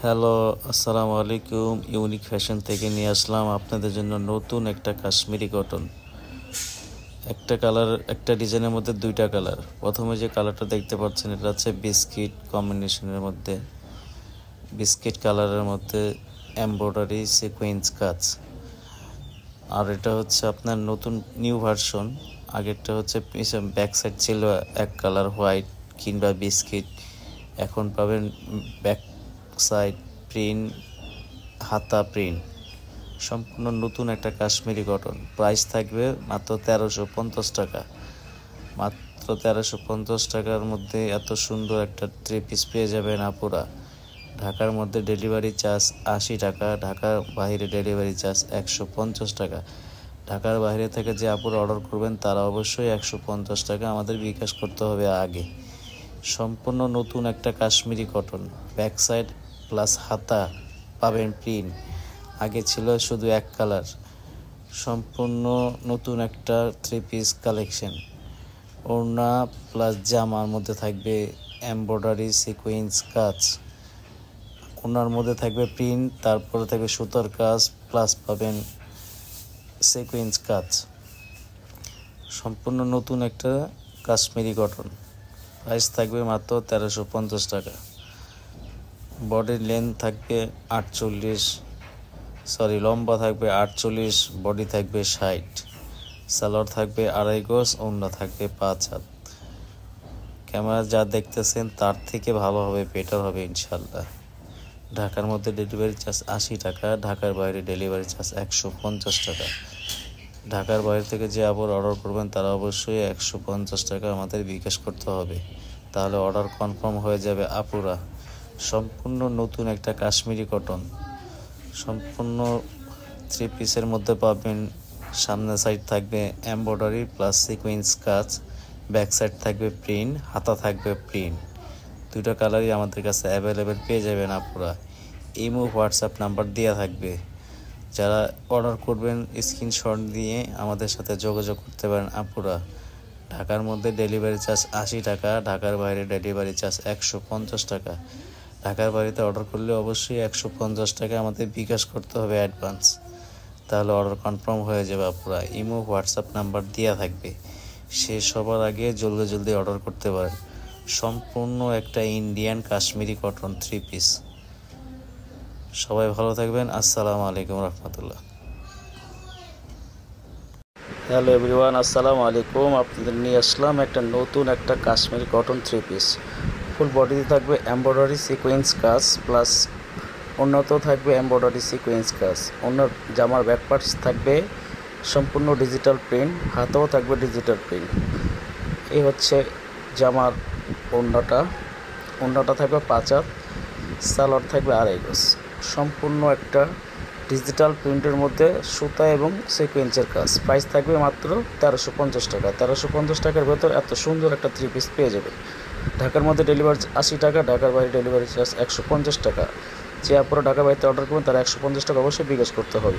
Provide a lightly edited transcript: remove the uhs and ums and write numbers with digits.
Hello, আসসালামু আলাইকুম। Unique fashion থেকে নিয়ে আসলাম আপনাদের জন্য নতুন একটা কাশ্মীরি কটন। একটা কালার, একটা ডিজাইনের মধ্যে দুইটা কালার। প্রথমে যে কালারটা দেখতে পাচ্ছেন এটা হচ্ছে বিস্কিট কম্বিনেশনের মধ্যে, বিস্কিট কালারের মধ্যে এমব্রয়ডারি সিকোয়েন্স কাজ। আর এটা হচ্ছে আপনার নতুন নিউ ভার্সন। আগেরটা হচ্ছে ব্যাক সাইড ছিল এক কালার হোয়াইট কিংবা বিস্কিট, এখন পাবেন ব্যাক সাইড প্রিন্ট, হাতা প্রিন্ট, সম্পূর্ণ নতুন একটা কাশ্মীরি কটন। প্রাইস থাকবে মাত্র 1350 টাকা। মাত্র 1350 টাকার মধ্যে এত সুন্দর একটা 3 পিস পেয়ে যাবেন আপুরা। ঢাকার মধ্যে ডেলিভারি চার্জ 80 টাকা, ঢাকার বাইরে ডেলিভারি চার্জ 150 টাকা। ঢাকার বাইরে থেকে যে আপুরা অর্ডার করবেন তারা অবশ্যই 150 টাকা আমাদের বিকাশ করতে হবে আগে। সম্পূর্ণ নতুন একটা Kashmiri cotton, back side plus হাতা পাবেন প্রিন্ট। আগে ছিল শুধু এক কালার। সম্পূর্ণ নতুন একটা 3 পিস কালেকশন। ওড়না প্লাস জামার মধ্যে থাকবে এমব্রয়ডারি সিকোয়েন্স কাজ, ওড়নার মধ্যে থাকবে প্রিন্ট, তারপরে থাকবে সুতার কাজ প্লাস পাবেন সিকোয়েন্স কাজ। সম্পূর্ণ নতুন একটা কাশ্মীরি কটন। প্রাইস থাকবে মাত্র 1350 টাকা। বডির লেন্থ থাকবে 48, লম্বা থাকবে 48, বডি থাকবে 60, সালোয়ার থাকবে 2.5 গজ, ওড়না থাকবে 5 হাত। ক্যামেরা যা দেখতেছেন তার থেকে ভালো হবে, বেটার হবে ইনশাল্লাহ। ঢাকার মধ্যে ডেলিভারি চার্জ 80 টাকা, ঢাকার বাইরে ডেলিভারি চার্জ 150 টাকা। ঢাকার বাইরে থেকে যে আবার অর্ডার করবেন তারা অবশ্যই 150 টাকা আমাদের বিকাশ করতে হবে, তাহলে অর্ডার কনফার্ম হয়ে যাবে আপুরা। সম্পূর্ণ নতুন একটা কাশ্মীরি কটন, সম্পূর্ণ 3 পিসের মধ্যে পাবেন। সামনের সাইড থাকবে এমব্রয়ডারি প্লাস সিকোয়েন্স কাজ, ব্যাক সাইড থাকবে প্রিন্ট, হাতা থাকবে প্রিন্ট। দুটো কালারই আমাদের কাছে অ্যাভেলেবেল পেয়ে যাবেন আপুরা। ইমো হোয়াটসঅ্যাপ নাম্বার দেওয়া থাকবে, যারা অর্ডার করবেন স্ক্রিনশট দিয়ে আমাদের সাথে যোগাযোগ করতে পারেন আপুরা। ঢাকার মধ্যে ডেলিভারি চার্জ 80 টাকা, ঢাকার বাইরে ডেলিভারি চার্জ 150 টাকা। ঢাকার বাইরেতে অর্ডার করলে অবশ্যই 150 টাকা আমাদের বিকাশ করতে হবে অ্যাডভান্স, তাহলে অর্ডার কনফার্ম হয়ে যাবে আপুরা। ইমো হোয়াটসঅ্যাপ নাম্বার দেওয়া থাকবে, শেষ হবার আগে জলদি অর্ডার করতে পারেন। সম্পূর্ণ একটা ইন্ডিয়ান কাশ্মীরি কটন 3 পিস। সবাই ভালো থাকবেন। আসসালামু আলাইকুম রহমতুল্লাহ। হ্যালো এভরিওয়ান, আসসালামু আলাইকুম। আপনাদের নিয়ে আসলাম একটা নতুন একটা কাশ্মীরি কটন 3 পিস। ফুল বডিতে থাকবে এমব্রয়ডারি সিকোয়েন্স কাজ প্লাস ওড়নাতেও থাকবে এমব্রয়ডারি সিকোয়েন্স কাজ। ওড়নার জামার ব্যাক পার্টস থাকবে সম্পূর্ণ ডিজিটাল প্রিন্ট, হাতেও থাকবে ডিজিটাল প্রিন্ট। এই হচ্ছে জামার ওড়নাটা থাকবে 5 হাত, সালোয়ার থাকবে 2.5 গজ। সম্পূর্ণ একটা ডিজিটাল প্রিন্টের মধ্যে সুতা এবং সিকোয়েন্সের কাজ। প্রাইস থাকবে মাত্র 1350 টাকা। 1350 টাকার ভেতর এত সুন্দর একটা 3 পিস পেয়ে যাবে। ঢাকার মধ্যে ডেলিভারি 80 টাকা, ঢাকার বাইরে ডেলিভারি চার্জ 150 টাকা। যে আপনারা ঢাকার বাইরে অর্ডার করবেন তারা 150 টাকা অবশ্যই বিকাশ করতে হবে।